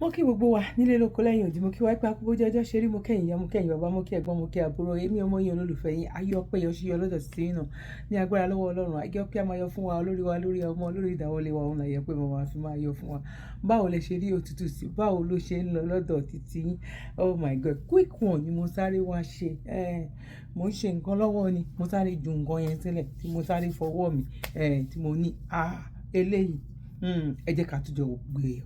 Mo kí gbogbo wa nílé lóko lẹ́yìn òdì, mo kí wá pé akúbó jẹ́jọ́ ṣe rí, mo kẹ́yìn ya, mo kẹ́yìn bàbá, mo kí ẹ̀gbọ́n, mo kí àbúrò, èmi ọmọ yín olólùfẹ́ yín, ayé ọpẹ́ yọ sí yọ lọ́dọ̀ sí yín náà ní agbára lọ́wọ́ Ọlọ́run. Ayé ọpẹ́ máa yọ fún wa lórí ọmọ, lórí ìdáwọ́lé wa, òun láyé pé mo máa fi máa yọ fún wa. Báwo lẹ ṣe rí òtútù sí, báwo ló ṣe ń lọ lọ́dọ̀ títí yín? Oh my God, quick one ni mo sáré wá ṣe. Mo ń ṣe nǹkan lọ́wọ́ ni, mo sáré ju nǹkan yẹn sílẹ̀ tí mo sáré fọwọ́ mi tí mo ní eléyìí ẹ jẹ́ ká túnjọ gbé e.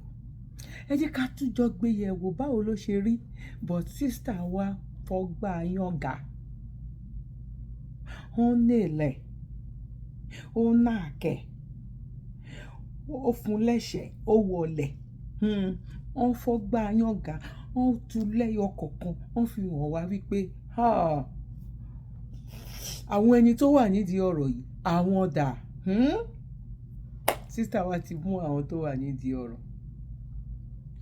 Ẹ jẹ́ ká túnjọ gbé yẹ̀wò báwo ló ṣe rí, but sister wa fọgbà yànga, ó nílẹ̀, ó nàkẹ́, ó fún lẹ́sẹ̀, ó wọlẹ̀, ó fọgbà yànga, ó tú lẹ́yọ kọ̀ọ̀kan, ó fi hàn wá wípé àwọn ẹni tó wà nídìí ọ̀rọ̀ yìí, àwọn dà. Sister wa ti mú àwọn tó wà nídìí ọ̀rọ̀,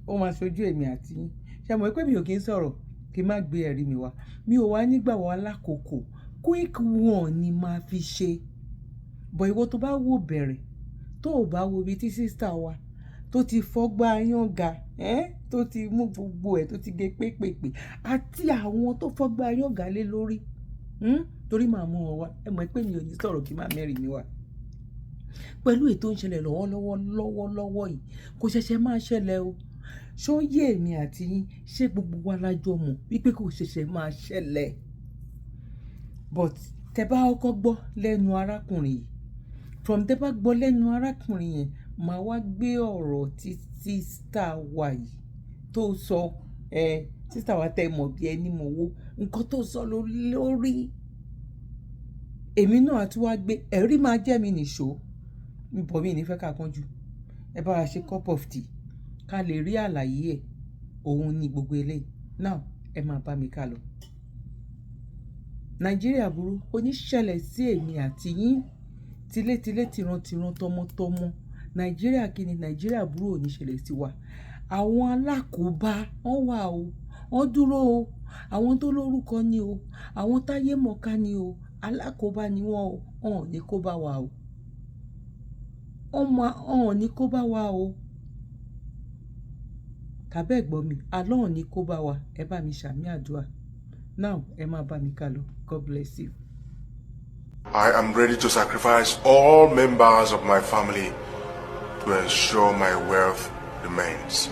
ó máa ṣojú èmi àti yín. Ṣé mọ̀ pé mi ò kí ń sọ̀rọ̀ kí n má gbé ẹ̀rí mi wá, mi ò wá nígbà wá lákòókò, quick one ni máa fi ṣe. Bọ̀ ìwọ tó bá wò bẹ̀rẹ̀, tó ò bá wo ibi tí sister wa tó ti fọ́gbà yànga, tó ti mú gbogbo ẹ̀ tó ti gé pépèpè, àti àwọn tó fọ́gbà yànga lé lórí, torí màá mú wọn wá. Ẹ mọ̀ pé mi ò ní sọ̀rọ̀ kí n má mẹ́rin mi wá. Pẹ̀lú ètò ń ṣẹlẹ̀ lọ́wọ́lọ́wọ́ yìí, kò ṣẹ̀ṣẹ̀ máa ṣẹlẹ̀ o. Ṣó yé èmi àti yín, ṣé gbogbo wa lájọ mọ̀ wípé kò ṣẹ̀ṣẹ̀ máa ṣẹlẹ̀? But tẹ bá kọ́kọ́ gbọ́ lẹ́nu arákùnrin yìí, from tẹ bá gbọ́ lẹ́nu arákùnrin yẹn, màá wá gbé ọ̀rọ̀ tí sister wa yìí tó sọ, sister wa tẹ mọ̀ bí ẹni mọ̀ wo nǹkan tó sọ lórí. Èmi náà tún wá gbé ẹ̀rí máa jẹ́ mi nìṣó, bọ̀ mí ní fẹ́ ká kánjú. Ẹ bá wa ṣe cup of tea ká lè rí àlàyé ẹ̀, òun ni gbogbo eléyìí. Now ẹ máa bá mi ká lọ. Nàìjíríà burú, oníṣẹ̀lẹ̀ sí èmi àti yín, tilétilé tìrantìran tọmọtọmọ. Nàìjíríà kí ni? Nàìjíríà burú oníṣẹ̀lẹ̀ sí wa. Àwọn alákòóbá wọ́n wà o, wọ́n dúró o, àwọn tó lórúkọ ni o, àwọn táyé mọ̀ká ni o, alákòóbá ni wọ́n o, wọn ò ní kó bá wa o. Wọn ò ní kó bá wa o. Tàbí ẹ̀gbọ́n mi, àlọ́ ò ní kó bá wa. Ẹ bá mi ṣàmì àdúrà. Now ẹ máa bá mi ká lọ. God bless you. I am ready to sacrifice all members of my family to ensure my wealth remains.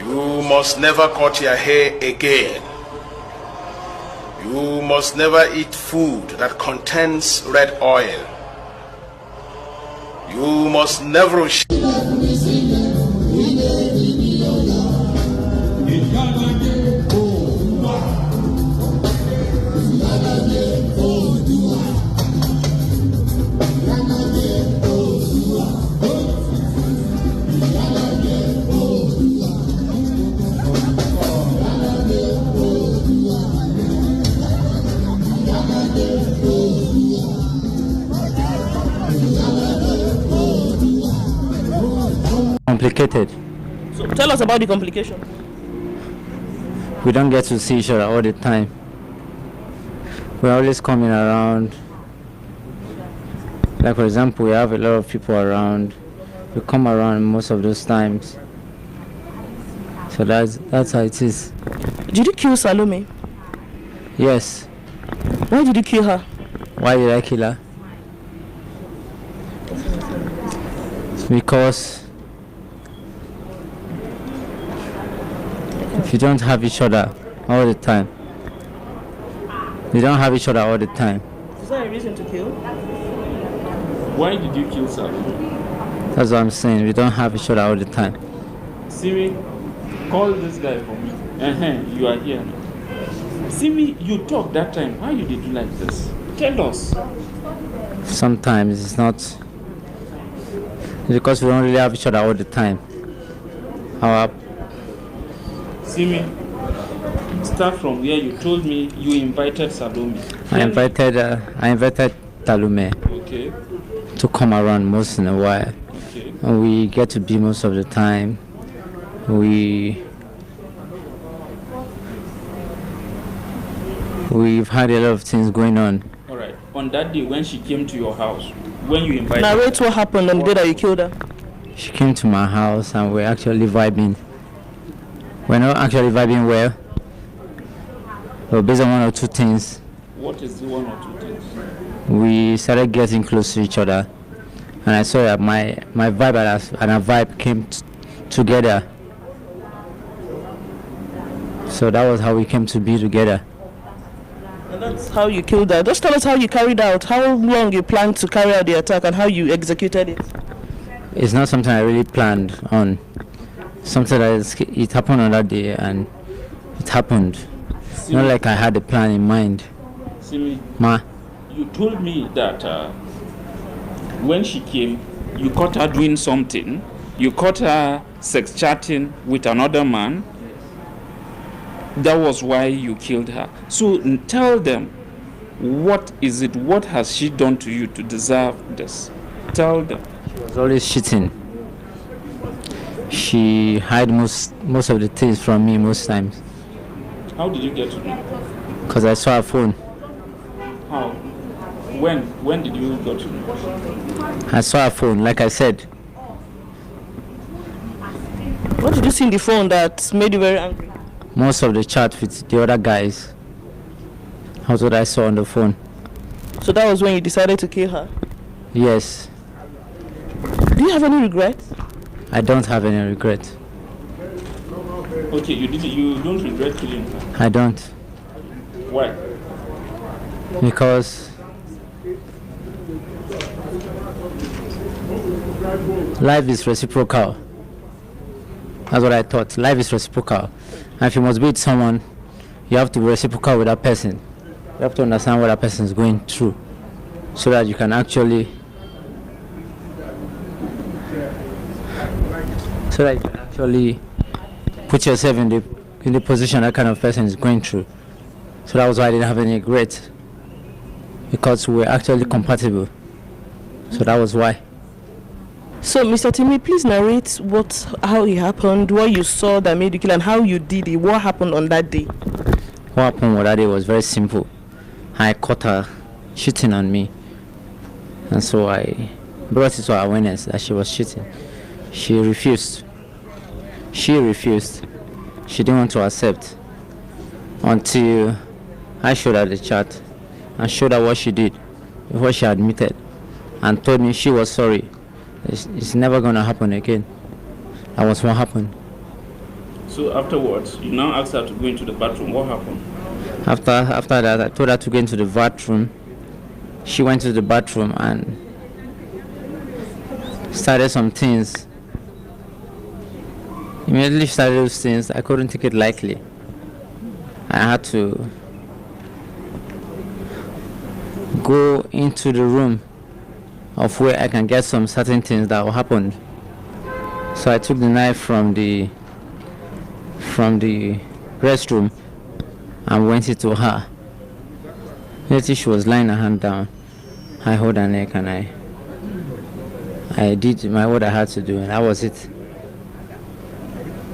You must never cut your hair again. You must never eat food that contains red oil. You must never complicated. So tell us about the complication. We don't get to see each other all the time. We're always coming around. Like for example, we have a lot of people around. We come around most of those times. So that's how it is. Did you kill Salome? Yes. Why did you kill her? Why did I kill her? Because if you don't have each other all the time, you don't have each other all the time. Is that a reason to kill? Why did you kill Salome? That's what I'm saying. We don't have each other all the time. Simi, call this guy for me. You are here now. Simi, you talked that time. Why you did you like this? Tell us. Sometimes it's not because we don't really have each other all the time. Simi, start from where you told me you invited Salome. I invited Talume. Okay. To come around most in a while. Okay. And we get to be most of the time. We've had a lot of things going on. All right. On that day when she came to your house, when you invited Narrate what happened on the day that you killed her. She came to my house and we're actually vibing. We're not actually vibing well. But based on one or two things, What is the one or two things? we started getting close to each other. And I saw that my vibe and her vibe came together. So that was how we came to be together. And that's how you killed her. Just tell us how you carried out, how long you planned to carry out the attack and how you executed it. It's not something I really planned on. Something that it happened on that day and it happened. Not like I had a plan in mind. Simi, Ma, you told me that when she came, you caught her doing something. You caught her sex chatting with another man. That was why you killed her. So tell them, what is it? What has she done to you to deserve this? Tell them. she was always cheating. She hid most of the things from me most times. How did you get to know? Because I saw her phone. How? When did you go to know? I saw her phone, like I said. What did you see in the phone that made you very angry? Most of the chat with the other guys. That's what I saw on the phone. So that was when you decided to kill her. Yes, Do you have any regrets? I don't have any regret. Okay, you don't regret killing her. I don't. Why? Because life is reciprocal. That's what I thought. Life is reciprocal. And if you must be with someone, you have to be reciprocal with that person. You have to understand what that person is going through so that you can actually put yourself in the position that kind of person is going through. So that was why I didn't have any regret, because we were actually compatible. So that was why. So, Mr. Timmy, please narrate how it happened, what you saw that made you kill, and how you did it. What happened on that day? What happened on that day was very simple. I caught her cheating on me, and so I brought it to her awareness that she was cheating. She refused. She didn't want to accept until I showed her the chat and showed her what she did, what she admitted, and told me she was sorry. It's never gonna happen again. That was what happened. So afterwards, you now asked her to go into the bathroom. What happened? After that, I told her to go into the bathroom. She went to the bathroom and started some things. Immediately started those things. I couldn't take it lightly. I had to go into the room of where I can get some certain things that will happen. So I took the knife from the restroom and went into her. Immediately she was lying her hand down. I held her neck and I did what I had to do, and that was it.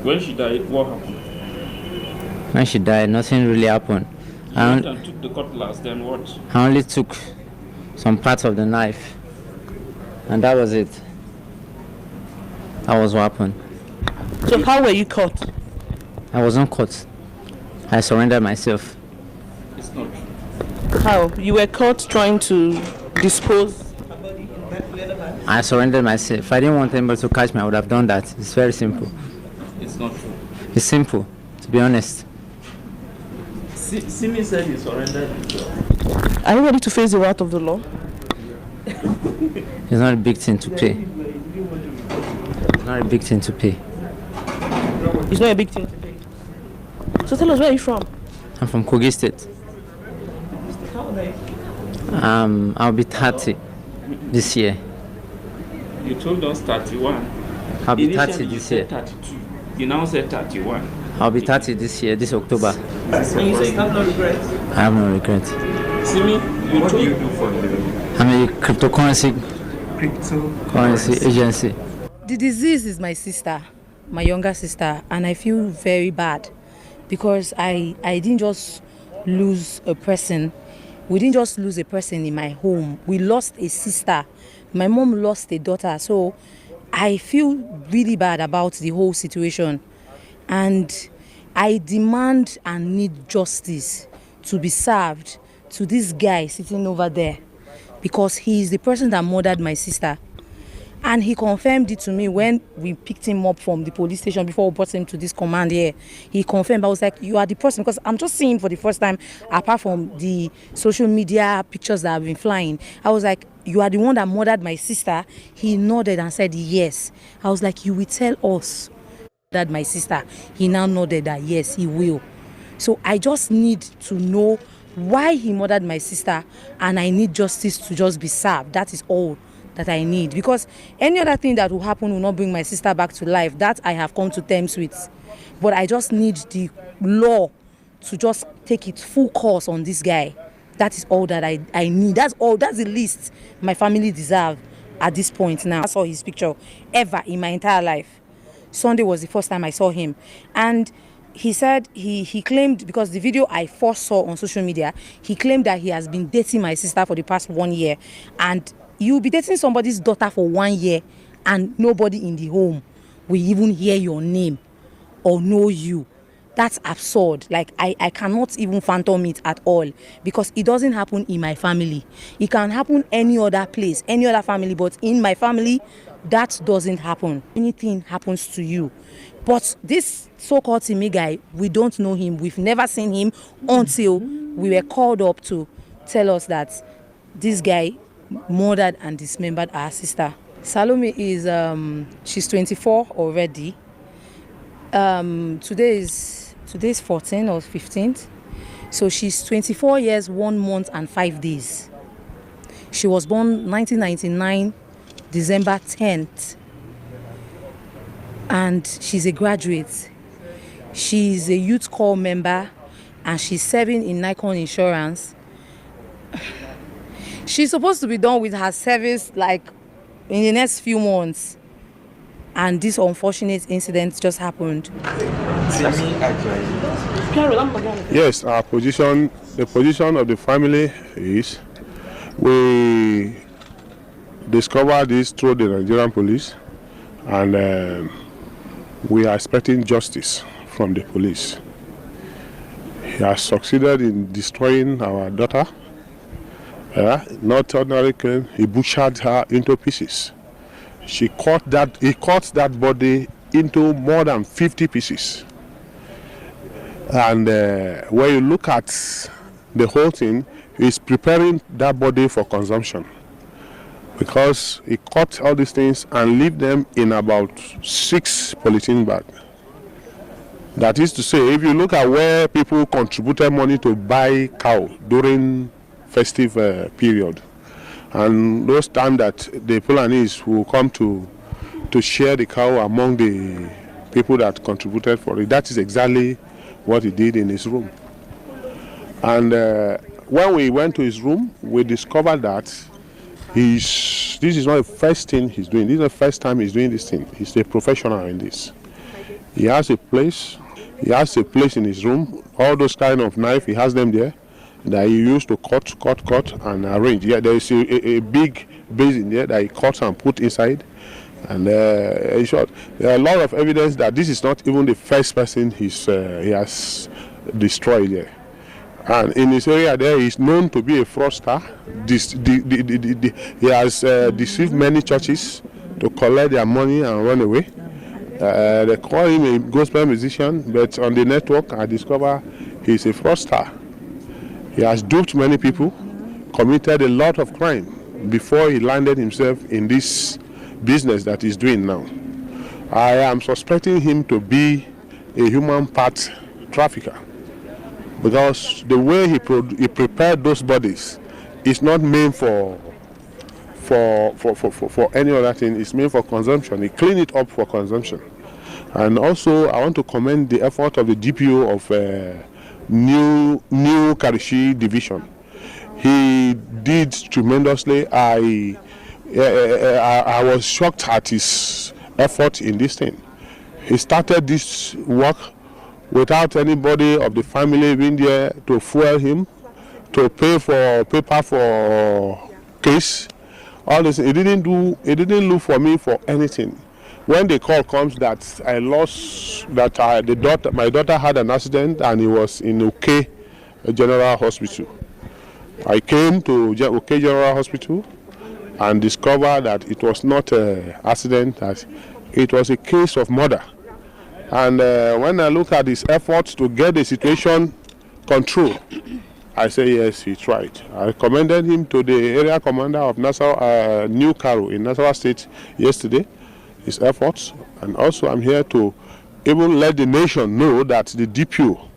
When she died, what happened? When she died, nothing really happened. You went and took the cutlass, then what? I only took some parts of the knife, and that was it. That was what happened. So how were you caught? I wasn't caught. I surrendered myself. It's not true. How? You were caught trying to dispose. I surrendered myself. If I didn't want anybody to catch me, I would have done that. It's very simple. It's not true. It's simple, to be honest. Simi said he surrendered himself. Are you ready to face the wrath of the law? It's not a big thing to pay. It's not a big thing to pay. It's not a big thing to pay. So tell us, where are you from? I'm from Kogi State. How old are you? I'll be 30 this year. You told us 31. I'll be Initially 30 you this said year. 32. You now said 31. I'll be 30 this year, this October. And you say you have no regrets? I have no regret. Simi, what do you do for a living? I'm a cryptocurrency agency. The disease is my sister, my younger sister, and I feel very bad because I didn't just lose a person. We didn't just lose a person in my home. We lost a sister. My mom lost a daughter. So I feel really bad about the whole situation. And I demand and need justice to be served to this guy sitting over there, because he is the person that murdered my sister. And he confirmed it to me when we picked him up from the police station before we brought him to this command here. He confirmed. I was like, you are the person, because I'm just seeing him for the first time, apart from the social media pictures that have been flying. I was like, you are the one that murdered my sister? He nodded and said, yes. I was like, you will tell us that my sister? He now nodded that yes, he will. So I just need to know why he murdered my sister, and I need justice to just be served. That is all that I need, because any other thing that will happen will not bring my sister back to life. That I have come to terms with. But I just need the law to just take its full course on this guy. That is all that I need. That's all. That's the least my family deserve at this point now. I saw his picture ever in my entire life. Sunday was the first time I saw him. And he said he claimed, because the video I first saw on social media, he claimed that he has been dating my sister for the past 1 year. And you'll be dating somebody's daughter for 1 year and nobody in the home will even hear your name or know you. That's absurd. Like, I cannot even fathom it at all, because it doesn't happen in my family. It can happen any other place, any other family, but in my family, that doesn't happen. Anything happens to you. But this so-called Timi guy, we don't know him. We've never seen him until we were called up to tell us that this guy murdered and dismembered our sister. Salome is she's 24 already. Today is 14 or 15th. So she's 24 years, 1 month and 5 days. She was born 1999, December 10th. And she's a graduate. She's a youth corps member, and she's serving in Nikon Insurance. She's supposed to be done with her service like in the next few months, and this unfortunate incident just happened. Yes, our position, the position of the family is, we discovered this through the Nigerian police, and we are expecting justice from the police. He has succeeded in destroying our daughter. Not ordinary killing, he butchered her into pieces. He cut that body into more than 50 pieces. And when you look at the whole thing, he's preparing that body for consumption, because he cut all these things and leave them in about 6 polythene bags. That is to say, if you look at where people contributed money to buy cow during festive period, and those times that the Fulanis will come to share the cow among the people that contributed for it, that is exactly what he did in his room. And when we went to his room, we discovered that this is not the first thing he's doing. This is the first time he's doing this thing. He's a professional in this. He has a place. He has a place in his room. All those kind of knife, he has them there that he used to cut and arrange. Yeah, there is a big basin there that he cuts and put inside. And in short, there are a lot of evidence that this is not even the first person he has destroyed there. And in this area there, he's known to be a fraudster. He has deceived many churches to collect their money and run away. They call him a gospel musician, but on the network I discover he's a fraudster. He has duped many people, committed a lot of crime before he landed himself in this business that he's doing now. I am suspecting him to be a human part trafficker, because the way he prepared those bodies is not meant for any other thing. It's meant for consumption. He cleaned it up for consumption. And also, I want to commend the effort of the DPO of New Karishi Division. He did tremendously. I was shocked at his effort in this thing. He started this work without anybody of the family being there to fuel him, to pay for paper for case. All this, he didn't look for me for anything. When the call comes that I lost, that my daughter had an accident and he was in OK General Hospital, I came to OK General Hospital and discovered that it was not an accident, that it was a case of murder. And when I look at his efforts to get the situation controlled, I say yes, he tried. I commended him to the area commander of New Caro in Nasarawa State yesterday, his efforts. And also I'm here to even let the nation know that the DPO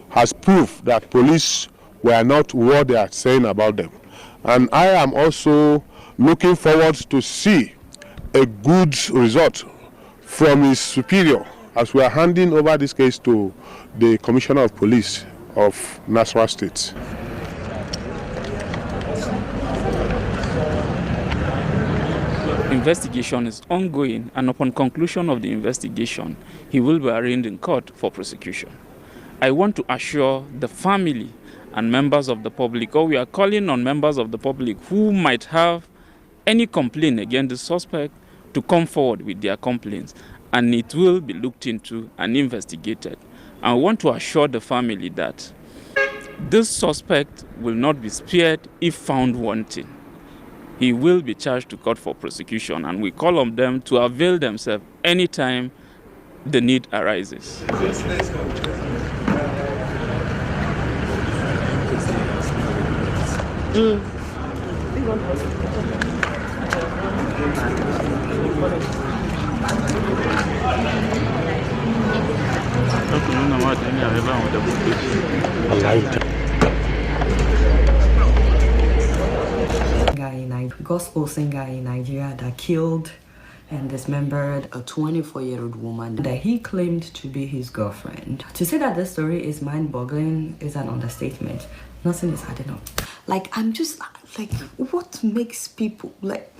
has proved that police were not what they are saying about them. And I am also looking forward to see a good result from his superior as we are handing over this case to the Commissioner of Police of Nasarawa State. Investigation is ongoing, and upon conclusion of the investigation, he will be arraigned in court for prosecution. I want to assure the family and members of the public, or we are calling on members of the public who might have any complaint against the suspect to come forward with their complaints, and it will be looked into and investigated. I want to assure the family that this suspect will not be spared if found wanting. He will be charged to court for prosecution, and we call on them to avail themselves anytime the need arises. Gospel singer in Nigeria that killed and dismembered a 24-year-old woman that he claimed to be his girlfriend. To say that this story is mind-boggling is an understatement. Nothing is adding up. Like, I'm just like, what makes people like...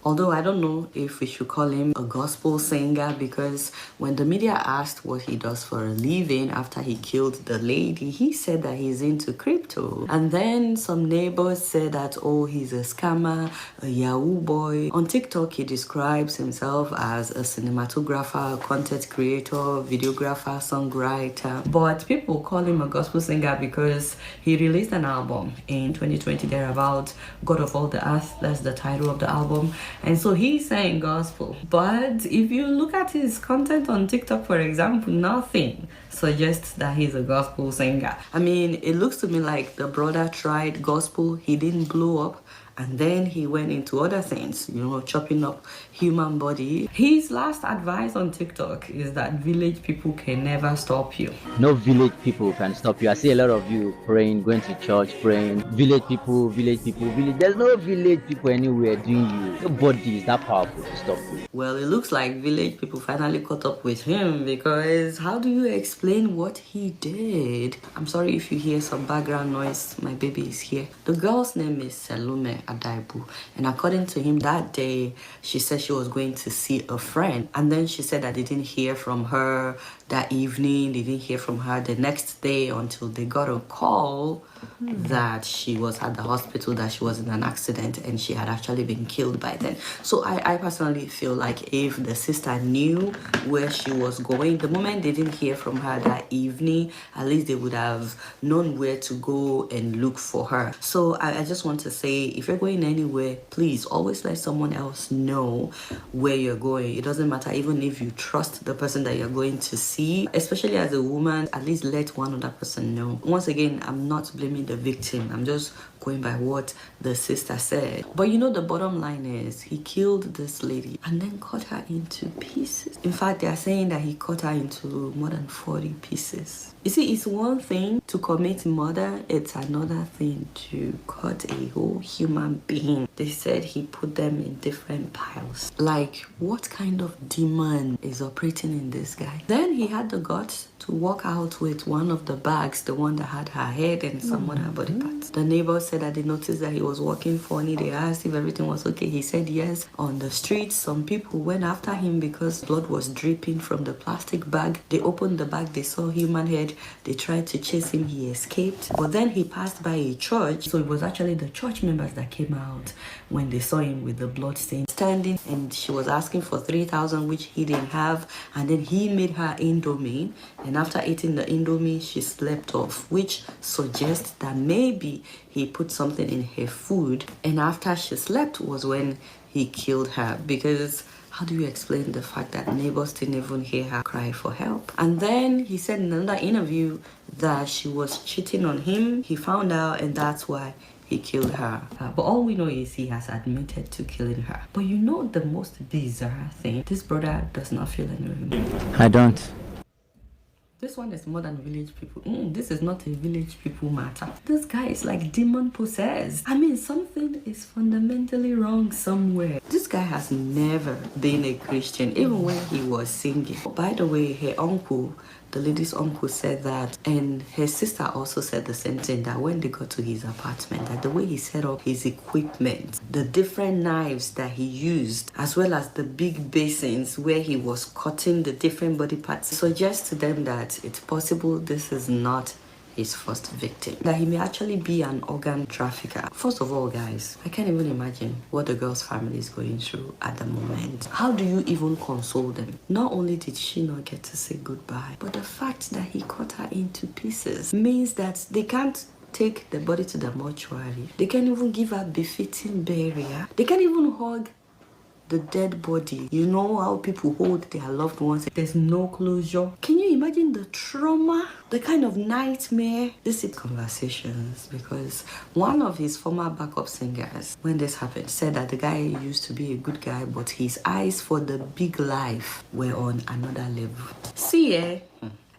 Although I don't know if we should call him a gospel singer, because when the media asked what he does for a living after he killed the lady, he said that he's into crypto. And then some neighbors said that, oh, he's a scammer, a Yahoo boy. On TikTok, he describes himself as a cinematographer, content creator, videographer, songwriter. But people call him a gospel singer because he released an album in 2020 thereabout, God of All the Earth, that's the title of the album. And so he's saying gospel. But if you look at his content on TikTok, for example, nothing suggests that he's a gospel singer. I mean, it looks to me like the brother tried gospel, he didn't blow up, and then he went into other things, you know, chopping up human body. His last advice on TikTok is that village people can never stop you. No village people can stop you. I see a lot of you praying, going to church, praying. Village people, village people, village. There's no village people anywhere doing you. Nobody is that powerful to stop you. Well, it looks like village people finally caught up with him, because how do you explain what he did? I'm sorry if you hear some background noise. My baby is here. The girl's name is Salome Adaibu, and according to him, that day she said she was going to see a friend, and then she said that they didn't hear from her that evening. They didn't hear from her the next day until they got a call that she was at the hospital, that she was in an accident and she had actually been killed by then. So I personally feel like if the sister knew where she was going, the moment they didn't hear from her that evening, at least they would have known where to go and look for her. So I just want to say, if you're going anywhere, please always let someone else know where you're going. It doesn't matter, even if you trust the person that you're going to see, especially as a woman, at least let one other person know. Once again, I'm not blaming the victim, I'm just going by what the sister said. But you know, the bottom line is he killed this lady and then cut her into pieces. In fact, they are saying that he cut her into more than 40 pieces. You see, it's one thing to commit murder, it's another thing to cut a whole human being. They said he put them in different piles. Like, what kind of demon is operating in this guy? Then he had the guts to walk out with one of the bags, the one that had her head and some other body parts. The neighbors said that they noticed that he was walking funny. They asked if everything was okay. He said yes. On the streets, some people went after him because blood was dripping from the plastic bag. They opened the bag, they saw human head. They tried to chase him, he escaped. But then he passed by a church, so it was actually the church members that came out when they saw him with the blood stain standing, and she was asking for 3,000, which he didn't have, and then he made her indomie, and after eating the indomie she slept off, which suggests that maybe he put something in her food, and after she slept was when he killed her. Because how do you explain the fact that neighbors didn't even hear her cry for help? And then he said in another interview that she was cheating on him. He found out, and that's why he killed her. But all we know is he has admitted to killing her. But you know the most bizarre thing? This brother does not feel any remorse. I don't. This one is more than village people. This is not a village people matter. This guy is like demon possessed. I mean, something is fundamentally wrong somewhere. This guy has never been a Christian, even when he was singing. By the way, her uncle, the lady's uncle, said that, and her sister also said the same thing, that when they got to his apartment, that the way he set up his equipment, the different knives that he used, as well as the big basins where he was cutting the different body parts, suggests to them that it's possible this is not his first victim, that he may actually be an organ trafficker. First of all, guys, I can't even imagine what the girl's family is going through at the moment. How do you even console them? Not only did she not get to say goodbye, but the fact that he cut her into pieces means that they can't take the body to the mortuary. They can't even give her befitting burial. They can't even hug the dead body. You know how people hold their loved ones. There's no closure. Can you imagine the trauma, the kind of nightmare? This is conversations, because one of his former backup singers, when this happened, said that the guy used to be a good guy, but his eyes for the big life were on another level. See,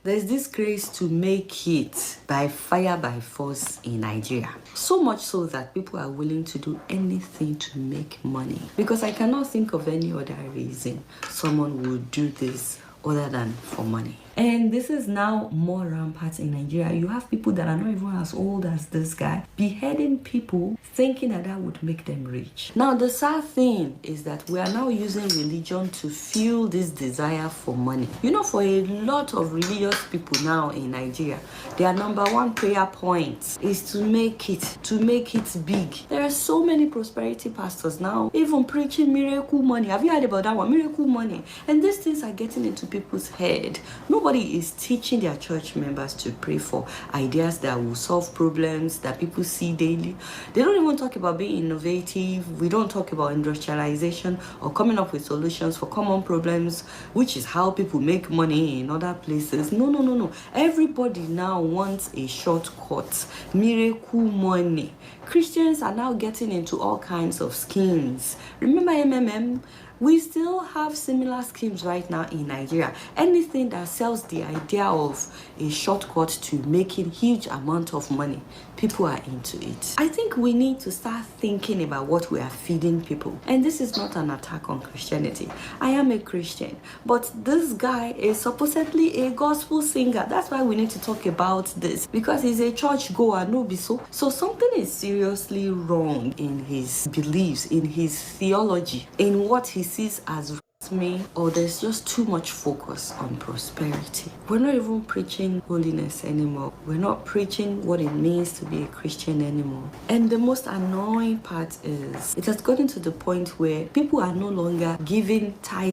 there's this craze to make it by fire by force in Nigeria. So much so that people are willing to do anything to make money. Because I cannot think of any other reason someone would do this other than for money. And this is now more rampant in Nigeria. You have people that are not even as old as this guy beheading people, thinking that that would make them rich. Now, the sad thing is that we are now using religion to fuel this desire for money. You know, for a lot of religious people now in Nigeria, their number one prayer point is to make it big. There are so many prosperity pastors now even preaching miracle money. Have you heard about that one? Miracle money. And these things are getting into people's head. Nobody is teaching their church members to pray for ideas that will solve problems that people see daily. They don't even talk about being innovative. We don't talk about industrialization or coming up with solutions for common problems, which is how people make money in other places. No. Everybody now wants a shortcut. Miracle money. Christians are now getting into all kinds of schemes. Remember MMM? We still have similar schemes right now in Nigeria. Anything that sells the idea of a shortcut to making huge amount of money, people are into it. I think we need to start thinking about what we are feeding people. And this is not an attack on Christianity. I am a Christian, but this guy is supposedly a gospel singer. That's why we need to talk about this, because he's a church goer, no be so. So something is seriously wrong in his beliefs, in his theology, in what he sees as me, or there's just too much focus on prosperity. We're not even preaching holiness anymore. We're not preaching what it means to be a Christian anymore. And the most annoying part is it has gotten to the point where people are no longer giving tithe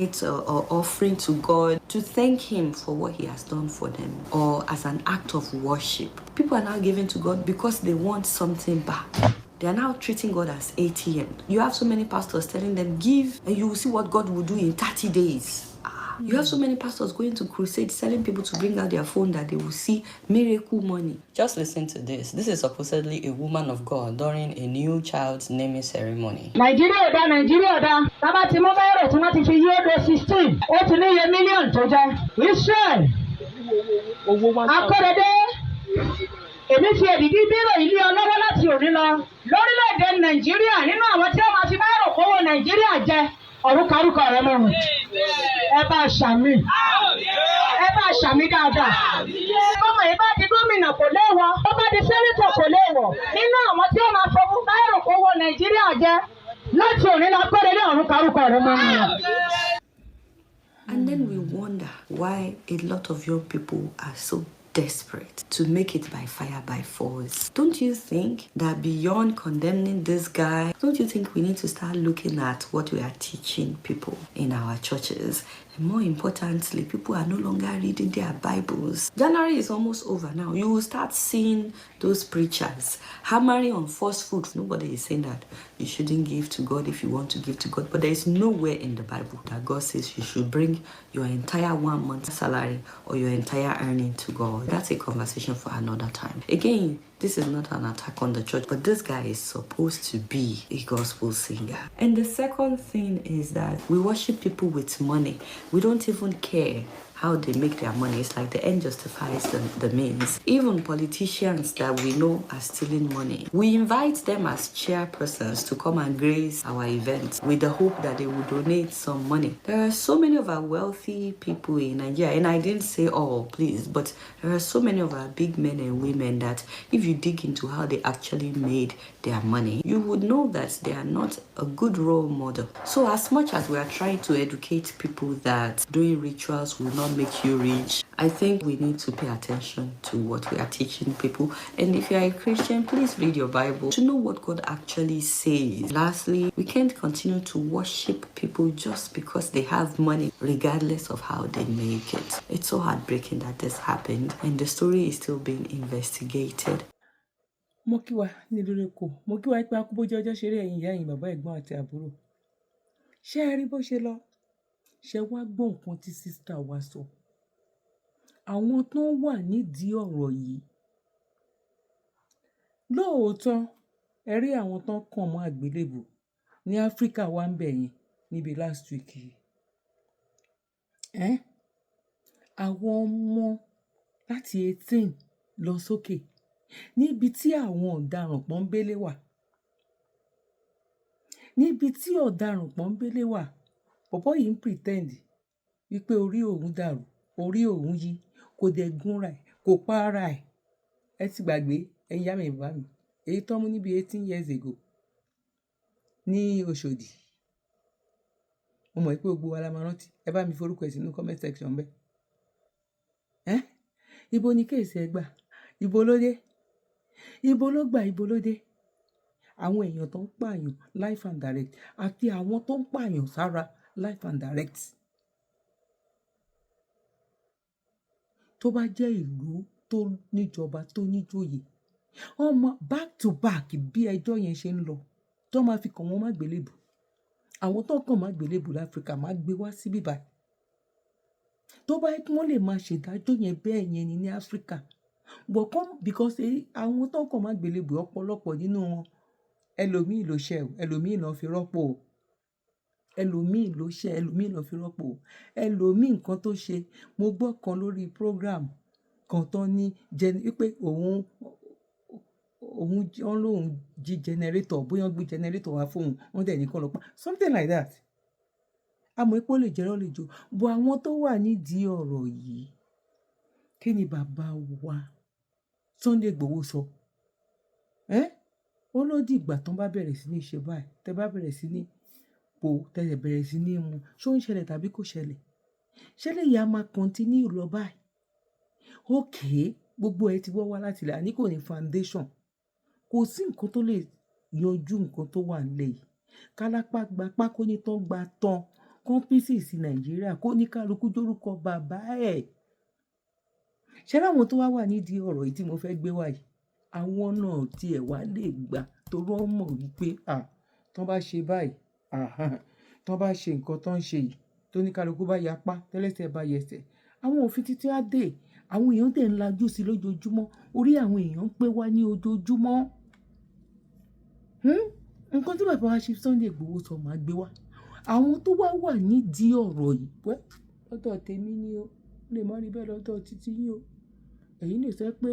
or offering to God to thank him for what he has done for them, or as an act of worship. People are now giving to God because they want something back. They are now treating God as ATM. You have so many pastors telling them, give and you will see what God will do in 30 days. You have so many pastors going to crusades telling people to bring out their phone that they will see miracle money. Just listen to this. This is supposedly a woman of God during a new child's naming ceremony. Nigeria, Tabati Mobile, Tomati for year 16. What in a million to Israel. Èmi fi èdìdí bírò ilé ọlọ́wọ́ láti òní lọ lórílẹ̀-èdè Nàìjíríà nínú àwọn tí wọ́n máa fi báyọ̀ kówó Nàìjíríà jẹ ọ̀rúkọrúkọ rẹ mọ́. ẹ bá ṣàmì dáadáa. ọmọ yìí bá di gómìnà kò léèwọ̀, ó bá di sẹ́nítọ̀ kò léèwọ̀. nínú àwọn tí ó máa fọwọ́ báyọ̀ kó wọ Nàìjíríà jẹ láti òní la pẹ́rẹ́ ní ọ̀run karùkọ rẹ mọ́ nìyẹn. And then we wonder why a lot of young people are so desperate to make it by fire, by force. Don't you think that beyond condemning this guy, don't you think we need to start looking at what we are teaching people in our churches? And more importantly, people are no longer reading their Bibles. January is almost over now. You will start seeing those preachers hammering on false food. Nobody is saying that you shouldn't give to God if you want to give to God. But there is nowhere in the Bible that God says you should bring your entire 1 month's salary or your entire earning to God. That's a conversation for another time. Again, this is not an attack on the church, but this guy is supposed to be a gospel singer. And the second thing is that we worship people with money. We don't even care how they make their money. It's like the end justifies the means. Even politicians that we know are stealing money, we invite them as chairpersons to come and grace our events with the hope that they will donate some money. There are so many of our wealthy people in Nigeria, and I didn't say all, please, but there are so many of our big men and women that if you dig into how they actually made their money, you would know that they are not a good role model. So as much as we are trying to educate people that doing rituals will not make you rich, I think we need to pay attention to what we are teaching people. And if you are a Christian, please read your Bible to know what God actually says. Lastly, we can't continue to worship people just because they have money, regardless of how they make it. It's so heartbreaking that this happened, and the story is still being investigated. Mo kí wa nílùú Èkó, mo kí wa pé akúbójú ọjọ́ ṣeré ẹ̀yin ìyá ẹ̀yin bàbá ẹ̀gbọ́n àti àbúrò. Ṣé ẹ rí bó ṣe lọ? Ṣé wá gbọ́ nǹkan tí sísítà wa sọ? Àwọn tó wà nídìí ọ̀rọ̀ yìí. Lóòótọ́, ẹ rí àwọn tó kàn mọ́ àgbélébù ní Áfíríkà wa ń bẹ̀ yẹn níbi last week yìí. Àwọn ọmọ láti 18 lọ sókè níbi tí àwọn ọ̀daràn pọ́nbélé wà. Níbi tí ọ̀daràn pọ́nbélé wà, bọ̀bọ́ yìí ń pretend wípé orí òun dàrú, orí òun yí, kò dẹ̀ gúnra ẹ̀, kò pa ara ẹ̀. Ẹ ti gbàgbé, ẹ̀yin ìyá mi bàbá mi, èyí tó mú níbi 18 years ago ní Òṣòdì. Mo mọ̀ pé gbogbo wa la máa rántí. Ẹ bá mi forúkọ ẹ̀ sínú comment section bẹ́ẹ̀. Ibo ni kéèsì ẹ gbà? Ibo ló dé? Ibo ló gbà? Ibo ló dé? Àwọn èèyàn tó ń pààyàn life and direct àti àwọn tó ń pààyàn sára life and direct. Tó bá jẹ́ ìlú tó níjọba tó níjòyè, ọmọ back to back bí ẹjọ́ yẹn ṣe ń lọ, tó máa fi kàn wọ́n má gbélébù. Àwọn tó kàn má gbélébù láfíríkà máa gbé wá síbí báyìí. Tó bá yẹ kí wọ́n lè máa ṣèdájọ́ yẹn bẹ́ẹ̀ yẹn ni ní Áfíríkà. But come because àwọn tó kàn má gbélébù ọ̀pọ̀lọpọ̀ nínú wọn, ẹlòmíì ló ṣẹ̀ o, ẹlòmíì náà fi rọ́pò o. Ẹlòmíì ló ṣẹ̀, ẹlòmíì náà fi rọ́pò o. Ẹlòmíì nǹkan tó ṣe, mo gbọ́ kan lórí program kan tán ní wípé òun lóun jí generator, bóyá wọ́n gbé generator wá fóun, wọ́n dẹ̀ ní kó lọ pa. Something like that. Àmọ́ pé ó lè jẹ́rọ́ lè jò. But àwọn tó wà nídìí ọ̀rọ̀ yìí, kí ni bàbá wa Sunday Igboho sọ? Ó ló di ìgbà tán bá bẹ̀rẹ̀ sí ní ṣe báyìí, tẹ́ bá bẹ̀rẹ̀ sí ní po, tẹ́ bẹ̀rẹ̀ sí ní mu. Ṣó ń ṣẹlẹ̀ tàbí kò ṣẹlẹ̀? Ṣé lè yá máa continue lọ báyìí? Okay, gbogbo ẹ ti wọ́ wá láti ilẹ̀, àní kò ní foundation. Kò sí nǹkan tó lè yanjú nǹkan tó wà nílẹ̀ yìí. Kálápá gba pákó ní tán gba tán. Kọ́ńpìsì sí Nàìjíríà kó ní kálukú dórúkọ bàbá ẹ̀. Ṣé láwọn tó wà nídìí ọ̀rọ̀ yìí tí mo fẹ́ gbé wá yìí? Àwọn náà tí ẹ̀ wá lè gbà torí wọ́n mọ̀ wípé tán bá ṣe báyìí, tán bá ṣe nǹkan tán ń ṣe yìí, tó ní kálukú bá yapá, tẹ́lẹ̀sẹ̀ bá yẹsẹ̀. Àwọn òfin títí á dé. Àwọn èèyàn tẹ̀ ń lajú sí lójoojúmọ́. Orí àwọn èèyàn ń pé wá ní ojoojúmọ́. Nǹkan tí bàbá wa ṣe Sunday Igboho sọ máa gbé wá. Àwọn tó wà nídìí ọ̀rọ̀ yìí, lọ́dọ̀ tèmi ni o, lè má rí bẹ́ẹ̀ lọ́dọ̀ títí yín o. Ẹ̀yin lè sọ pé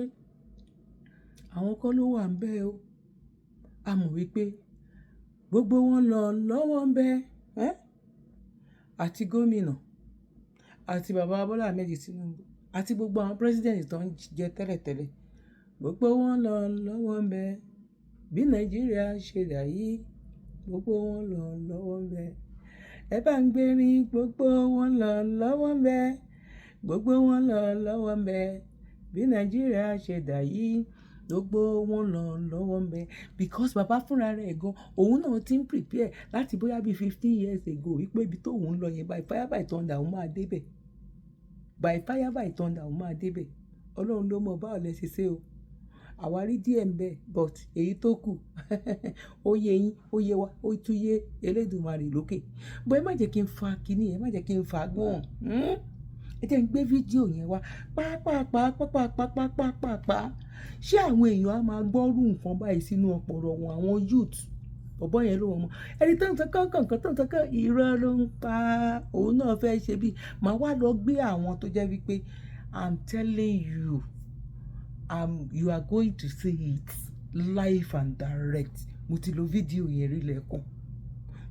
àwọn kọ́ ló wà ń bẹ̀ o. A mọ̀ wípé gbogbo wọn lọ lọ́wọ́ ń bẹ. àti gómìnà àti bàbá Bọ́lá Ahmed Tinubu àti gbogbo àwọn president tó ń jẹ tẹ́lẹ̀tẹ́lẹ̀ gbogbo wọn lọ lọ́wọ́ ń bẹ bí Nàìjíríà ṣe dà yìí gbogbo wọn lọ lọ́wọ́ ń bẹ ẹ bá ń gbérin gbogbo wọn lọ lọ́wọ́ ń bẹ gbogbo wọn lọ lọ́wọ́ ń bẹ bí Nàìjíríà ṣe dà yìí gbogbo wọn lọ lọ́wọ́ ń bẹ because bàbá fúnra rẹ̀ gan òun náà ti ń prepare láti bóyá bíi 15 years ago wípé ibi tó òun lọ yẹn by fire by thunder òun máa débẹ̀ by fire by thunder òun máa débẹ̀ Ọlọ́run ló mọ̀ báwo lẹ ṣe ṣe o àwárí díẹ̀ ń bẹ but èyí tó kù ó yé yín ó yé wa ó tún yé Elédùmarè lókè bọ́ ẹ má jẹ́ kí n fa kinní ẹ má jẹ́ kí n fa gbọ́n ẹ jẹ́ n gbé fídíò yẹn wá pápápápápápápápá ṣé àwọn èèyàn á máa gbọ́rú nǹkan báyìí sínú ọpọlọ wọn àwọn youth bọ̀bọ́ yẹn ló wọ́n mọ́ ẹni tó ń sọ kọ́ńkàn tó ń sọ kọ́ irọ́ ló ń pa òun náà fẹ́ ṣe bí màá wá lọ gbé àwọn tó jẹ́ wípé I'm telling you you are going to see it live and direct mo ti lo fídíò yẹn rí lẹ́ẹ̀kan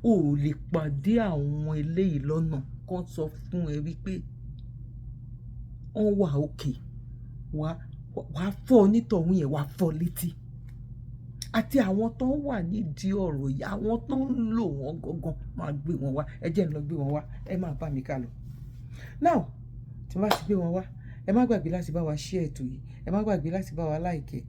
o ò lè pàdé àwọn eléyìí lọ́nà kan sọ fún ẹ wípé wọ́n wà òkè wàá fọ́ onítọ̀hún yẹn wàá fọ́ létí àti àwọn tó wà nídìí ọ̀rọ̀ yìí àwọn tó ń lò wọ́n gangan máa gbé wọn wá ẹ jẹ́ ń lọ gbé wọn wá ẹ máa bá mi ká lọ. now tí wọ́n bá ti gbé wọn wá ẹ má gbàgbé láti bá wa share ètò yìí ẹ má gbàgbé láti bá wa like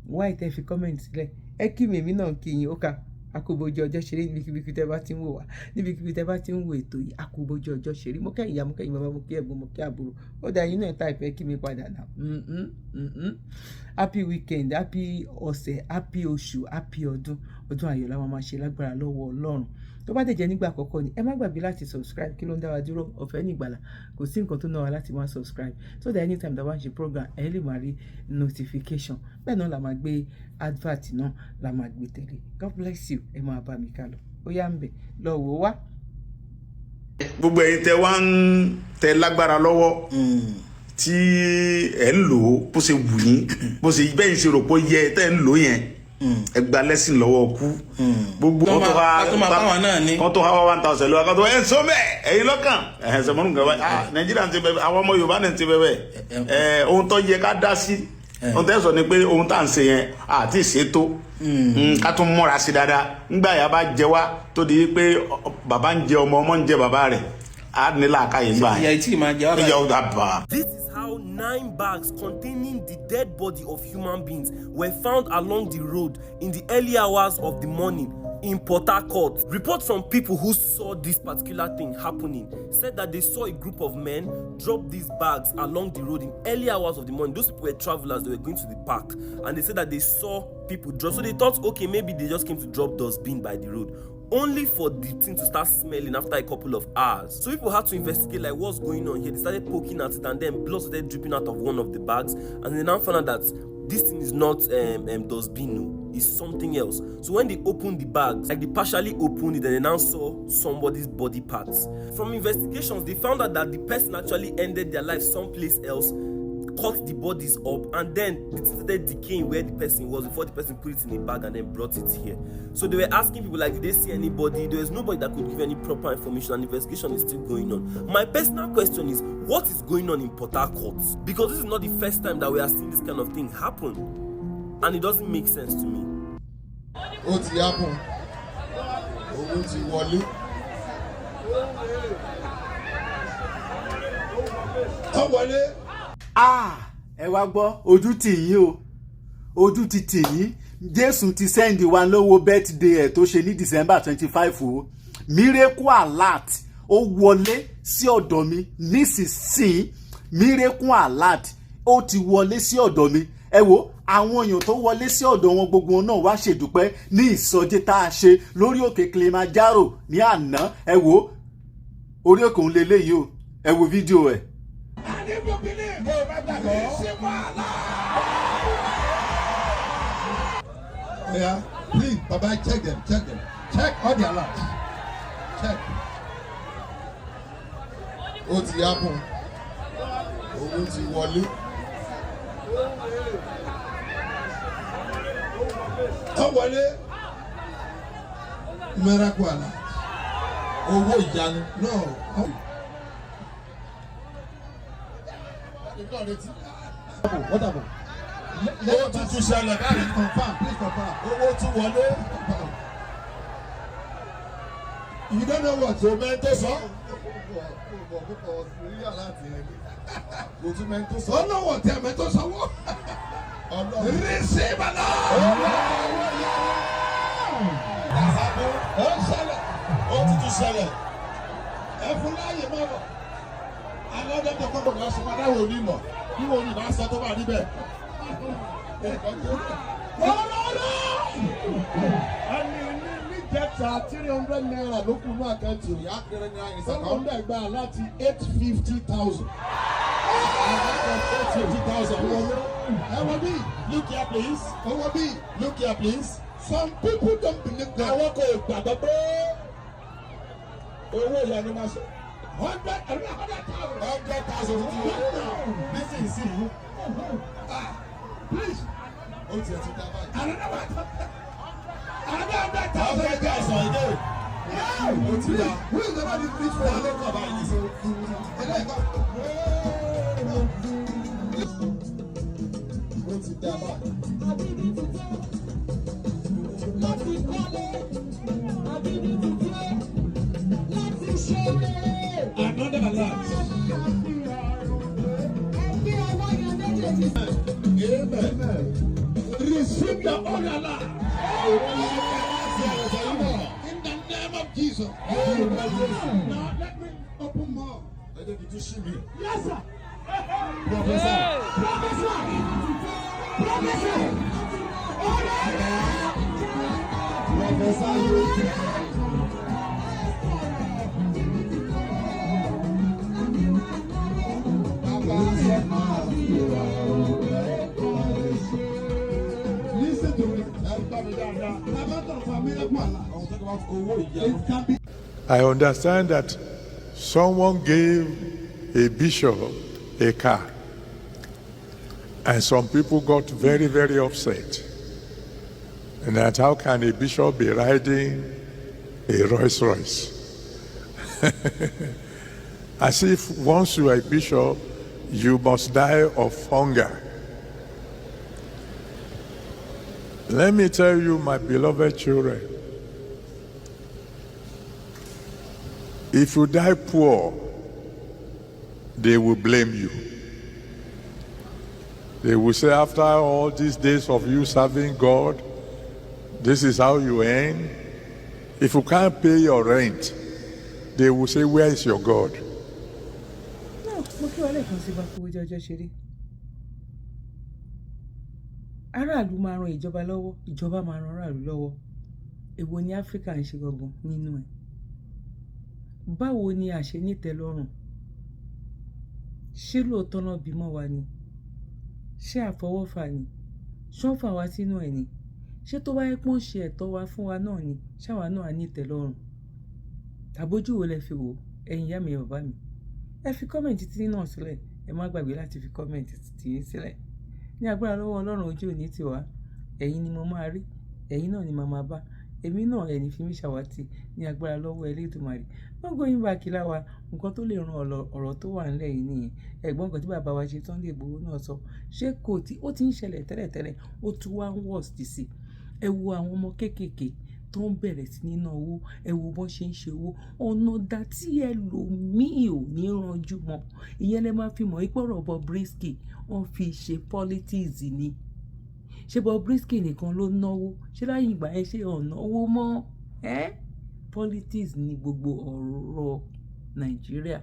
wá ìtẹ́ fi comment sílẹ̀ ẹ kí mèmí náà kí yín ó ká akóbójú ọjọ́ ṣeré níbikíbi tẹ́ bá ti ń wò wá níbikíbi tẹ́ bá ti ń wo ètò yìí akóbójú ọjọ́ ṣeré mo kẹ́yìn ìyá mo kẹ́yìn bàbá mo kí ẹ̀gbọ́n mo kí àbúrò ó dá yín náà táìpù ẹ kí mi padà náà happy weekend happy ọ̀sẹ̀ happy oṣù happy ọdún ayọ̀ la máa ṣe lágbára lọ́wọ́ Ọlọ́run tó bá dẹ̀ jẹ́ nígbà àkọ́kọ́ ni ẹ má gbàgbé láti subscribe kí ló ń dá wa dúró ọ̀fẹ́ ní ìgbàlà kò sí nǹkan tó ná wa láti máa subscribe so that anytime that wọ́n ṣe program ẹ lè máa rí notification bẹ́ẹ̀ náà la máa gbé advert náà la máa gbé tẹ̀lé God bless you ẹ máa bá mi ká lọ ó yá ń bẹ̀ lọ wò ó wá. gbogbo ẹ̀yin tẹ́ wá ń tẹ lágbára lọ́wọ́ tí ẹ ń lò ó bó ṣe wù yín bó ṣe bẹ́ẹ̀ ṣe rò pé yẹ tẹ́ ń lò yẹn ẹ gba lẹ́sìn lọ́wọ́ kú gbogbo kan tó wá 1000 lọ́wọ́ kan tó ẹ̀ ń sọ bẹ́ẹ̀ ẹ̀yin lọ́kàn ẹ̀hìn sọmọ́nù kan wáyé Nàìjíríà ti bẹ̀bẹ̀ àwọn ọmọ Yorùbá náà ti bẹ̀bẹ̀ ohun tó yẹ ká dá sí ohun tẹ́ sọ ni pé ohun tá à ń ṣe yẹn àti ìṣètò ká tún múra sí dáadáa ńgbà yà bá jẹ wá tó di pé bàbá ń jẹ ọmọ ń jẹ bàbá rẹ̀ á nílà káyé gbà yẹn. This is how 9 bags containing the dead body of human beings were found along the road in the early hours of the morning in Port Harcourt. Reports from people who saw this particular thing happening said that they saw a group of men drop these bags along the road in early hours of the morning. Those people were travelers, they were going to the park, and they said that they saw people drop. So they thought, okay, maybe they just came to drop dustbin by the road, only for the thing to start smelling after a couple of hours. So people had to investigate, like, what's going on here. They started poking at it, and then blood started dripping out of one of the bags, and they now found out that this thing is not dustbin, no, it's something else. So when they opened the bags, like they partially opened it, and they now saw somebody's body parts. From investigations, they found out that the person actually ended their life someplace else, cut the bodies up, and then it started decaying where the person was before the person put it in a bag and then brought it here. So they were asking people, like, did they see anybody? There was nobody that could give any proper information, and investigation is still going on. My personal question is, what is going on in Port Harcourt? Because this is not the first time that we are seeing this kind of thing happen, and it doesn't make sense to me. Ó ti happen. Owó ti wọlé. Ó wọlé. Ẹ wá gbọ́ ojú tì yín o ojú ti tì yín Jésù ti sẹ́ndì wa lówó birthday ẹ̀ tó ṣe ní December 25 o miracle alert ó wọlé sí ọ̀dọ̀ mi nísinsìnyí miracle alert ó ti wọlé sí ọ̀dọ̀ mi ẹ wo àwọn èèyàn tó wọlé sí ọ̀dọ̀ wọn gbogbo wọn náà wá ṣèdúpẹ́ ní ìsọjí tá a ṣe lórí òkè Kilimanjaro ní àná ẹ wo orí òkè òun lélẹ́yìí o ẹ wo fídíò ẹ̀. Yeah, please, Baba, check them. Check all the alerts. Check. Ó ti happen. Owó ti wọlé. Ó wọlé. Miracle alert. owó ìyanu. No. What about? Owó tuntun ṣẹlẹ̀ báyìí. Confirm, please confirm. Owó tún wọlé. You don't know what you meant to say? Kò tún meant to say. Oh no, what you meant to say? Receive it now. Ó ṣẹlẹ̀. Ó tuntun ṣẹlẹ̀. Ẹ fún láyè mọ́rọ̀. Alọ́dọ̀ tó kọ́ bọ̀dọ̀ ṣe padà wò ní mọ̀. Bí wo ni ìbá sọ tó bá rí bẹ́ẹ̀? Jẹ́ta 300 naira ló kù ní àkáǹtì ìyá kẹrẹ ní àyè sọ́kọ̀ ń dẹ̀ gbà láti 850,000. 850,000 wọlé. Ẹ wọ bí. Look here please. Owó bí. Look here please. Some people don't believe that. Àwọn kò gbàgbọ́ pé owó ìyanu máa ṣe. 100,000 ti wọlé. Nísinsìnyí. Please. Ó tiẹ̀ ti dá báyìí. Another 100,000 again. Ó ti dá. Who is the man who preach for our local body? Ó ti dá báyìí. Another alert. Amen. Receive your own alert. In the name of Jesus. Now let me open more. Let me do shimmy. Yes, sir. Professor. Professor. Professor. Professor. Listen to me. I understand that someone gave a bishop a car, and some people got very, very upset. And that how can a bishop be riding a Rolls Royce? As if once you are a bishop, you must die of hunger. Let me tell you, my beloved children, if you die poor, they will blame you. They will say, after all these days of you serving God, this is how you end. If you can't pay your rent, they will say, where is your God? Aráàlú máa ran ìjọba lọ́wọ́, ìjọba máa ran aráàlú lọ́wọ́. Èwo ni Áfíríkà ń ṣe gangan nínú ẹ̀? Báwo ni a ṣe nítẹ́lọ́rùn? Ṣé lóòótọ́ náà bímọ wa ni? Ṣé àfọwọ́fà ni? Ṣé wọ́n fà wá sínú ẹ̀ ni? Ṣé tó bá yẹ pọ́n ṣe ẹ̀tọ́ wa fún wa náà ni? Ṣáwa náà á nítẹ́lọ́rùn? Àbójú wo lẹ fi wò ẹ̀yin ìyá mi bàbá mi? Ẹ fi kọ́mẹ̀ntì tí náà sílẹ̀. Ẹ má gbàgbé láti fi kọ́mẹ̀ntì tí sílẹ̀. Ní agbára lọ́wọ́ Ọlọ́run ojú òní tiwa, ẹ̀yin ni mo máa rí, ẹ̀yin náà ni màá máa bá, èmi náà ẹni fi mí ṣàwátì ní agbára lọ́wọ́ Elédùmarè. Not going back láwa, nǹkan tó lè ran ọ̀rọ̀ tó wà nílẹ̀ yìí nìyẹn. Ẹ̀gbọ́n nǹkan tí bàbá wa ṣe Sunday Igboho náà sọ, ṣé kò tí ó ti ń ṣẹlẹ̀ tẹ́lẹ̀tẹ́lẹ̀, ó tún wá ń worst sí. Ẹ wo àwọn ọmọ kéékèèké tó ń bẹ̀rẹ̀ sí ní ná owó, ẹ wo bọ́n ṣe ń ṣe owó, ọ̀nà dá tí ẹlòmíì ò ní ranjú mọ́. Ìyẹn lẹ máa fi mọ̀ ìpọ̀rọ̀ Bobrisky wọ́n fi ṣe politics ni. Ṣé Bobrisky nìkan ló náwó? Ṣé láyé ìgbà yẹn ṣe ọ̀nà owó mọ́? Politics ni gbogbo ọ̀rọ̀ Nàìjíríà.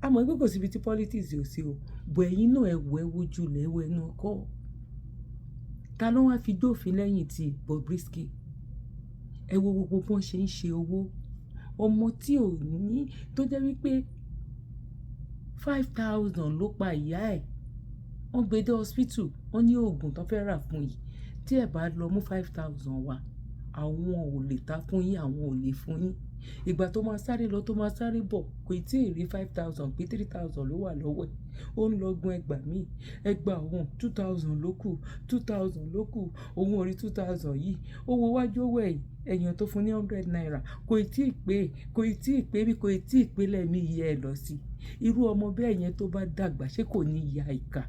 A mọ̀ pé kò síbi tí politics ò sí o, bọ̀ ẹ̀yin náà ẹ wojú lẹ́wọ̀ ẹnu ọkọ̀. Ta ló wá fi dófin lẹ́yìn tí Bobrisky? Ẹ wo gbogbo bọ́n ṣe ń ṣe owó. Ọmọ tí ò ní tó jẹ́ wípé 5,000 ló pa ìyá ẹ̀. Wọ́n gbé dé hospital, wọ́n ní oògùn tó fẹ́ rà fún yìí. Tí ẹ bá lọ mú 5,000 wá, àwọn ò lè ta fún yín, àwọn ò lè fún yín. ìgbà tó máa sáré lọ tó máa sáré bọ̀ kò tí ì rí 5,000 pé 3,000 ló wà lọ́wọ́ ẹ̀ ó ń lọ gun ẹgbàá míì ẹgbàá òun 2,000 ló kù 2,000 ló kù òun ò rí 2,000 yìí owó wájú owó ẹ̀yàn tó fún ní 100 naira kò tí ì pé bí kò tí ì pé lẹ́mí iye ẹ̀ lọ sí irú ọmọ bẹ́ẹ̀ yẹn tó bá dàgbà ṣé kò ní ya ìkà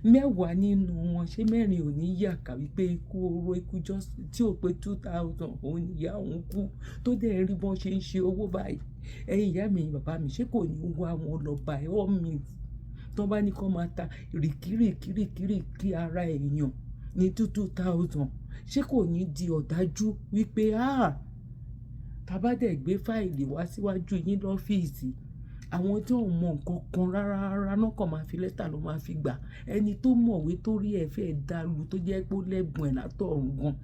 10 nínú wọn ṣé 4 ò ní yà kà wípé ikú oró ikú tí ò pé 2,000 òun níyà òun kú tó dẹ̀ rí bọ́n ṣe ń ṣe owó báyìí ẹ̀yin ìyá mi bàbá mi ṣé kò ní wá wọn lọ bá ẹ̀ ọ́ mi tó bá ní kó máa ta rìkírìkírìkí ara èèyàn ní 2,000 ṣé kò ní di ọ̀dájú wípé tàbá dẹ̀ gbé fáìlì wá síwájú yín lọ́fíìsì àwọn tí ò mọ nǹkan kan rárá náà kàn máa fi lẹ́tà ló máa fi gbà ẹni tó mọ̀wé tó rí ẹ̀ fẹ́ dàlú tó jẹ́ pé ó lẹ́bùn ẹ̀ látọ̀run gan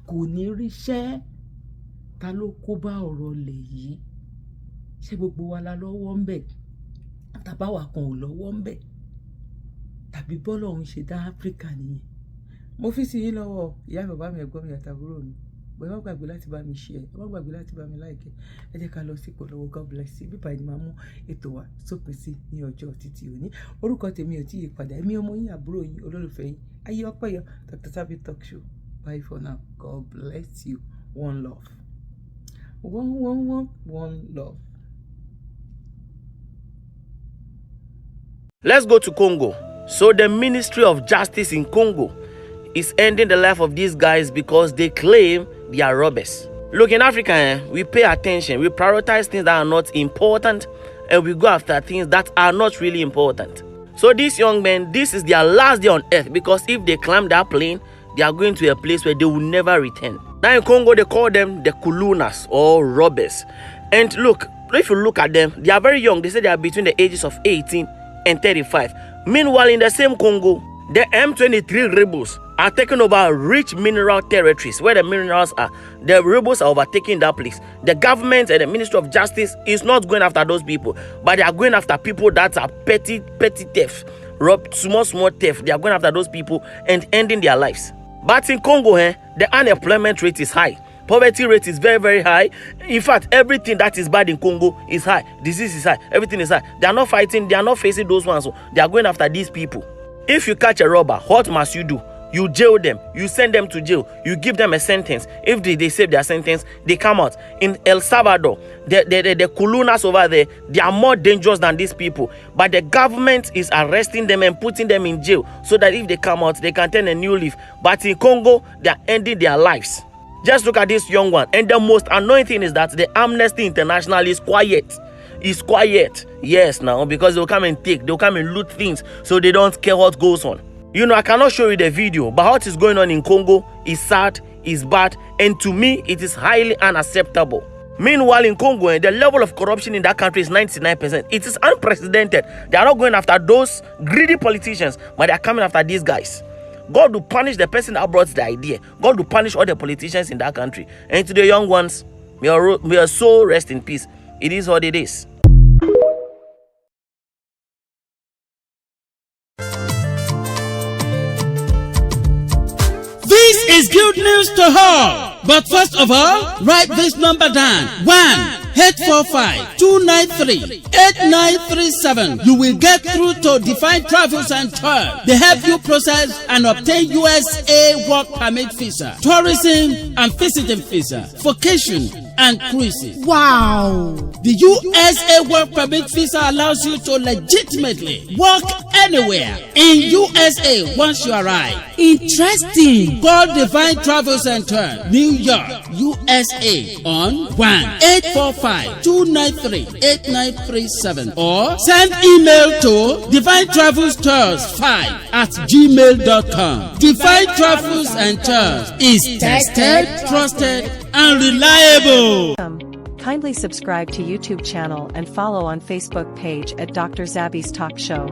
kò ní ríṣẹ́ ta ló kó bá ọ̀rọ̀ lẹ̀ yìí ṣé gbogbo wa la lọ́wọ́ ń bẹ̀ tàbáwá kan ò lọ́wọ́ ń bẹ̀ tàbí bọ́lọ̀ ń ṣe dá áfíríkà nìyẹn mo fi sí yín lọ́wọ́ ìyá bàbá mi ẹ̀gbọ́n mi àtàbúrò mi ẹ má gbàgbé láti bá mi share ẹ má gbàgbé láti bá mi like ẹ jẹ́ ká lọ sí ìpolówó. God bless you bíbá ẹni máa mú ètò wa sópin sí ní ọjọ́ títí òní orúkọ tèmi ò tí ì padà ẹ̀mí ọmọ yín àbúrò yín olólùfẹ́ yín ayé ọpẹ́yọ Dr. Tabby Talk Show. Bye for now. God bless you. One love. One love. Let's go to Congo. So the Ministry of Justice in Congo is ending the life of these guys because they claim they are robbers. Look, in Africa, we pay attention. We prioritize things that are not important and we go after things that are not really important. So these young men, this is their last day on earth because if they climb that plane, they are going to a place where they will never return. Now in Congo, they call them the Kulunas or robbers. And look, if you look at them, they are very young. They say they are between the ages of 18 and 35. Meanwhile, in the same Congo, the M23 rebels are taking over rich mineral territories where the minerals are. The rebels are overtaking that place. The government and the Ministry of Justice is not going after those people, but they are going after people that are petty theft, small theft. They are going after those people and ending their lives. But in Congo, the unemployment rate is high. Poverty rate is very, very high. In fact, everything that is bad in Congo is high. Disease is high. Everything is high. They are not fighting. They are not facing those ones. So they are going after these people. If you catch a robber, what must you do? You jail them. You send them to jail. You give them a sentence. If they save their sentence, they come out. In El Salvador, the Kulunas over there, they are more dangerous than these people. But the government is arresting them and putting them in jail so that if they come out, they can turn a new leaf. But in Congo, they are ending their lives. Just look at this young one. And the most annoying thing is that the Amnesty International is quiet. It's quiet. Yes, now, because they'll come and they'll come and loot things so they don't care what goes on. You know, I cannot show you the video, but what is going on in Congo is sad, is bad, and to me, it is highly unacceptable. Meanwhile, in Congo, the level of corruption in that country is 99%. It is unprecedented. They are not going after those greedy politicians, but they are coming after these guys. God will punish the person that brought the idea. God will punish all the politicians in that country. And to the young ones, may your soul rest in peace. It is what it is. This is good news to all. But first of all, write this number down. 1-845-293-8937. You will get through to Divine Travels and Tours. They help you process and obtain USA work permit visa, tourism and visiting visa, vacation and cruises. Wow! The USA work permit visa allows you to legitimately work anywhere in USA once you arrive. Interesting. Call Divine Travels and Tours, New York, USA on 1-845-293-8937 or send email to divinetravelstours5@gmail.com. Divine Travels and Tours is tested, trusted, and reliable. Kindly subscribe to YouTube channel and follow on Facebook page at Dr. Zabby's Talk Show.